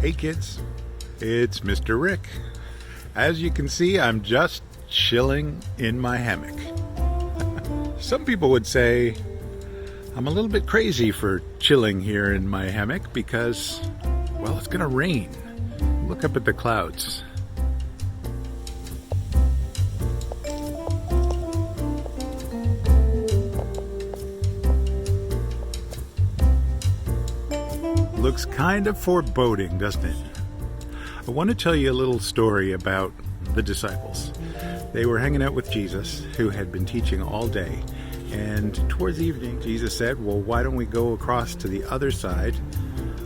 Hey kids, it's Mr. Rick. As you can see, I'm just chilling in my hammock. Some people would say I'm a little bit crazy for chilling here in my hammock because, well, it's gonna rain. Look up at the clouds. Looks kind of foreboding, doesn't it? I want to tell you a little story about the disciples. They were hanging out with Jesus, who had been teaching all day. And towards evening, Jesus said, well, why don't we go across to the other side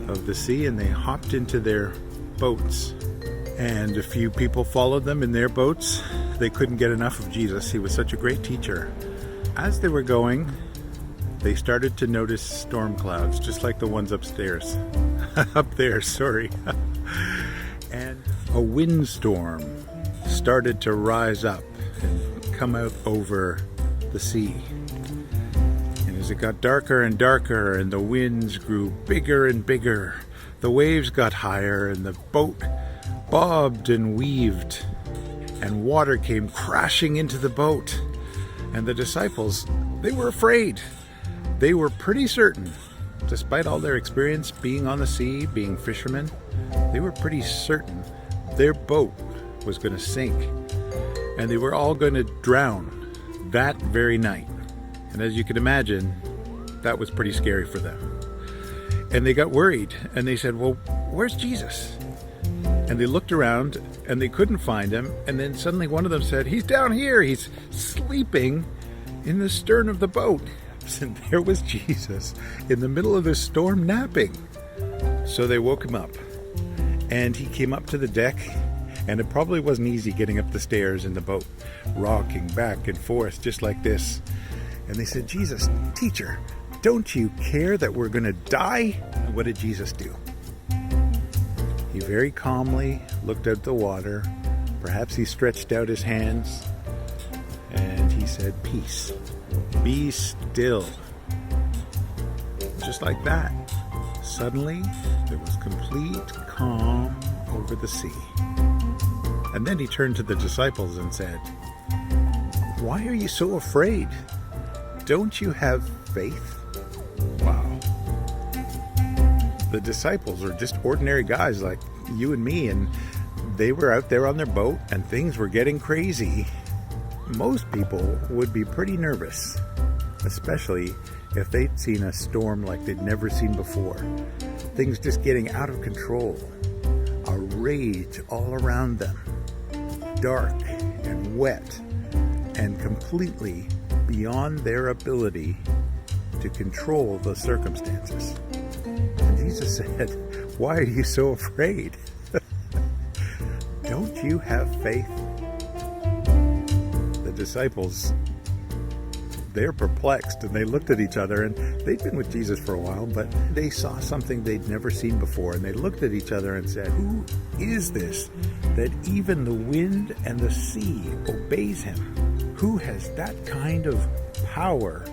of the sea? And they hopped into their boats. And a few people followed them in their boats. They couldn't get enough of Jesus. He was such a great teacher. As they were going, they started to notice storm clouds, just like the ones upstairs. Up there, sorry. And a windstorm started to rise up and come out over the sea. And as it got darker and darker and the winds grew bigger and bigger, the waves got higher and the boat bobbed and weaved, and water came crashing into the boat. And the disciples, they were afraid. They were pretty certain, despite all their experience being on the sea, being fishermen, they were pretty certain their boat was going to sink and they were all going to drown that very night. And as you can imagine, that was pretty scary for them. And they got worried and they said, well, where's Jesus? And they looked around and they couldn't find him. And then suddenly one of them said, he's down here. He's sleeping in the stern of the boat. And there was Jesus in the middle of the storm napping. So they woke him up and he came up to the deck, and it probably wasn't easy getting up the stairs in the boat, rocking back and forth just like this. And they said, Jesus, teacher, don't you care that we're going to die? And what did Jesus do? He very calmly looked out the water. Perhaps he stretched out his hands and he said, peace. Be still. Just like that, suddenly there was complete calm over the sea. And then he turned to the disciples and said, why are you so afraid? Don't you have faith? Wow. The disciples are just ordinary guys like you and me, and they were out there on their boat and things were getting crazy. Most people would be pretty nervous, especially if they'd seen a storm like they'd never seen before. Things just getting out of control, a rage all around them, dark and wet and completely beyond their ability to control the circumstances. And Jesus said, why are you so afraid? Don't you have faith? Disciples, they're perplexed and they looked at each other, and they'd been with Jesus for a while, but they saw something they'd never seen before, and they looked at each other and said, who is this that even the wind and the sea obeys him? Who has that kind of power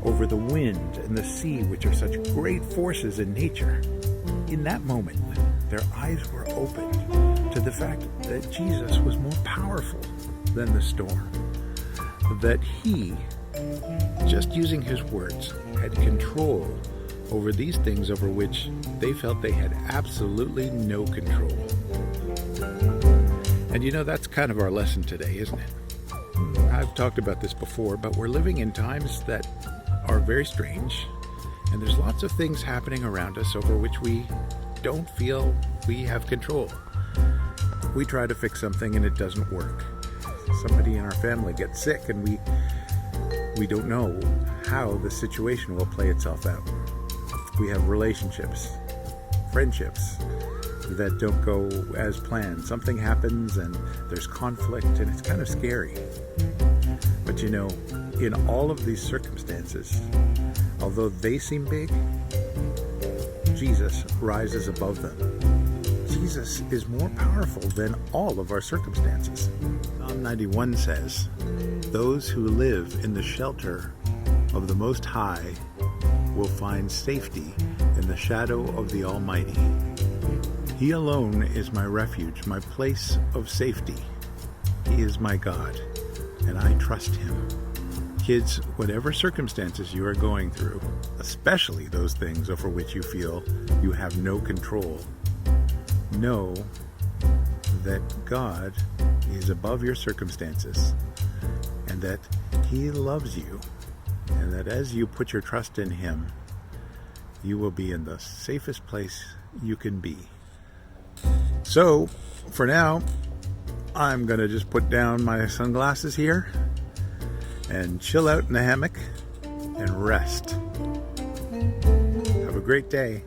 over the wind and the sea, which are such great forces in nature? In that moment, their eyes were opened to the fact that Jesus was more powerful than the storm. That he, just using his words, had control over these things over which they felt they had absolutely no control. And you know, that's kind of our lesson today, isn't it? I've talked about this before, but we're living in times that are very strange, and there's lots of things happening around us over which we don't feel we have control. We try to fix something and it doesn't work. Somebody in our family gets sick and we don't know how the situation will play itself out. We have relationships, friendships that don't go as planned. Something happens and there's conflict and it's kind of scary. But you know, in all of these circumstances, although they seem big, Jesus rises above them. Jesus is more powerful than all of our circumstances. Psalm 91 says, those who live in the shelter of the Most High will find safety in the shadow of the Almighty. He alone is my refuge, my place of safety. He is my God, and I trust him. Kids, whatever circumstances you are going through, especially those things over which you feel you have no control, know that God is above your circumstances, and that he loves you, and that as you put your trust in him, you will be in the safest place you can be. So, for now, I'm going to just put down my sunglasses here and chill out in the hammock and rest. Have a great day.